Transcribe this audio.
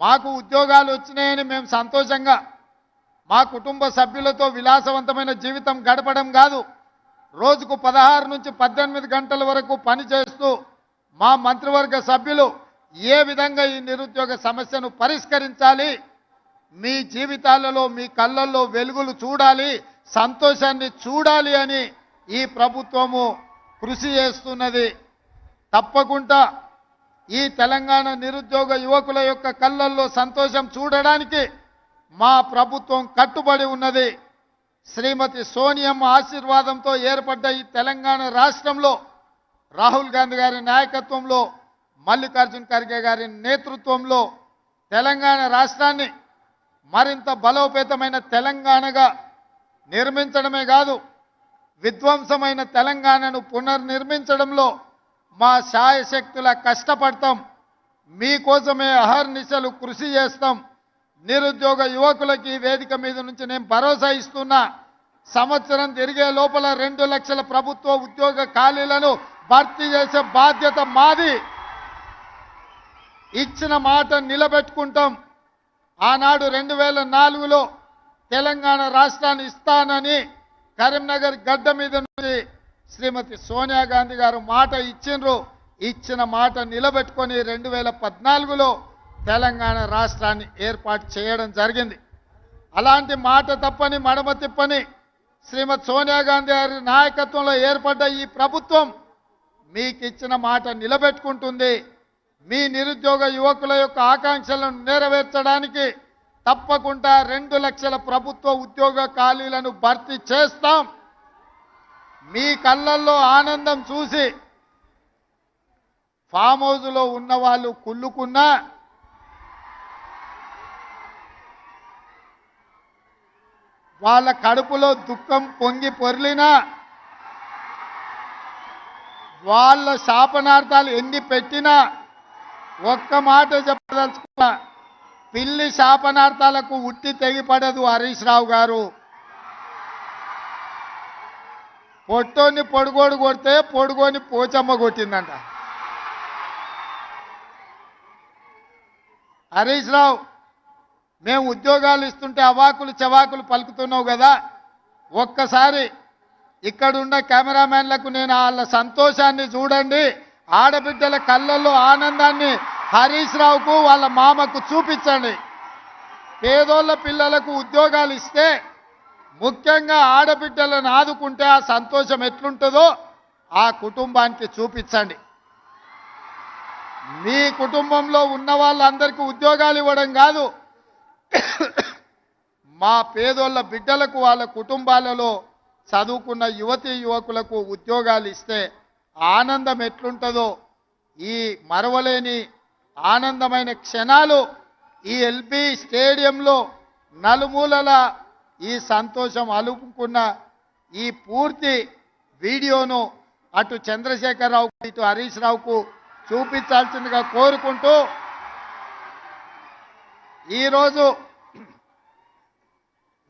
మాకు ఉద్యోగాలు వచ్చినాయని మేము సంతోషంగా మా కుటుంబ సభ్యులతో విలాసవంతమైన జీవితం గడపడం కాదు, రోజుకు 16 నుంచి 18 గంటల వరకు పనిచేస్తూ మా మంత్రివర్గ సభ్యులు ఏ విధంగా ఈ నిరుద్యోగ సమస్యను పరిష్కరించాలి, మీ జీవితాలలో మీ కళ్ళల్లో వెలుగులు చూడాలి, సంతోషాన్ని చూడాలి అని ఈ ప్రభుత్వము కృషి చేస్తున్నది. తప్పకుండా ఈ తెలంగాణ నిరుద్యోగ యువకుల యొక్క కళ్ళల్లో సంతోషం చూడడానికి మా ప్రభుత్వం కట్టుబడి ఉన్నది. శ్రీమతి సోనియమ్మ ఆశీర్వాదంతో ఏర్పడ్డ ఈ తెలంగాణ రాష్ట్రంలో రాహుల్ గాంధీ గారి నాయకత్వంలో, మల్లికార్జున్ ఖర్గే గారి నేతృత్వంలో తెలంగాణ రాష్ట్రాన్ని మరింత బలోపేతమైన తెలంగాణగా నిర్మించడమే కాదు, విధ్వంసమైన తెలంగాణను పునర్నిర్మించడంలో మా శాయశక్తుల కష్టపడతాం. మీకోసమే అహర్నిశలు కృషి చేస్తాం. నిరుద్యోగ యువకులకి వేదిక మీద నుంచి నేను భరోసా ఇస్తున్నా, సంవత్సరం తిరిగే లోపల 2 లక్షల ప్రభుత్వ ఉద్యోగ ఖాళీలను భర్తీ చేసే బాధ్యత మాది. ఇచ్చిన మాట నిలబెట్టుకుంటాం. ఆనాడు 2004లో తెలంగాణ రాష్ట్రాన్ని ఇస్తానని కరీంనగర్ గడ్డ మీద నుంచి శ్రీమతి సోనియా గాంధీ గారు మాట ఇచ్చిండ్రు. ఇచ్చిన మాట నిలబెట్టుకొని 2014లో తెలంగాణ రాష్ట్రాన్ని ఏర్పాటు చేయడం జరిగింది. అలాంటి మాట తప్పని మడమ తిప్పని శ్రీమతి సోనియా గాంధీ గారి నాయకత్వంలో ఏర్పడ్డ ఈ ప్రభుత్వం మీకు ఇచ్చిన మాట నిలబెట్టుకుంటుంది. మీ నిరుద్యోగ యువకుల యొక్క ఆకాంక్షలను నెరవేర్చడానికి తప్పకుండా 2 లక్షల ప్రభుత్వ ఉద్యోగ ఖాళీలను భర్తీ చేస్తాం. మీ కళ్ళల్లో ఆనందం చూసి ఫామ్ హౌస్లో ఉన్న వాళ్ళు కుళ్ళుకున్నా, వాళ్ళ కడుపులో దుఃఖం పొంగి పొర్లినా, వాళ్ళ శాపనార్థాలు ఎన్ని పెట్టినా ఒక్క మాట చెప్పదలుచుకున్నా, పిల్లి శాపనార్థాలకు ఉట్టి తెగిపడదు హరీష్ రావు గారు. పొట్టోని పొడుగోడు కొడితే పొడుగోని పోచమ్మ కొట్టిందంట. హరీష్ రావు, మేము ఉద్యోగాలు ఇస్తుంటే అవాకులు చవాకులు పలుకుతున్నావు కదా, ఒక్కసారి ఇక్కడున్న కెమెరామెన్లకు నేను వాళ్ళ సంతోషాన్ని చూడండి, ఆడబిడ్డల కళ్ళల్లో ఆనందాన్ని హరీష్ రావుకు వాళ్ళ మామకు చూపించండి. పేదోళ్ళ పిల్లలకు ఉద్యోగాలు ఇస్తే, ముఖ్యంగా ఆడబిడ్డలను ఆదుకుంటే ఆ సంతోషం ఎట్లుంటుందో ఆ కుటుంబానికి చూపించండి. మీ కుటుంబంలో ఉన్న వాళ్ళందరికీ ఉద్యోగాలు ఇవ్వడం కాదు, మా పేదోళ్ళ బిడ్డలకు వాళ్ళ కుటుంబాలలో చదువుకున్న యువతీ యువకులకు ఉద్యోగాలు ఇస్తే ఆనందం ఎట్లుంటుందో, ఈ మరవలేని ఆనందమైన క్షణాలు ఈ ఎల్బీ స్టేడియంలో నలుమూలల ఈ సంతోషం అలుపుకున్న ఈ పూర్తి వీడియోను అటు చంద్రశేఖరరావు ఇటు హరీష్ రావుకు చూపించాల్సిందిగా కోరుకుంటూ ఈరోజు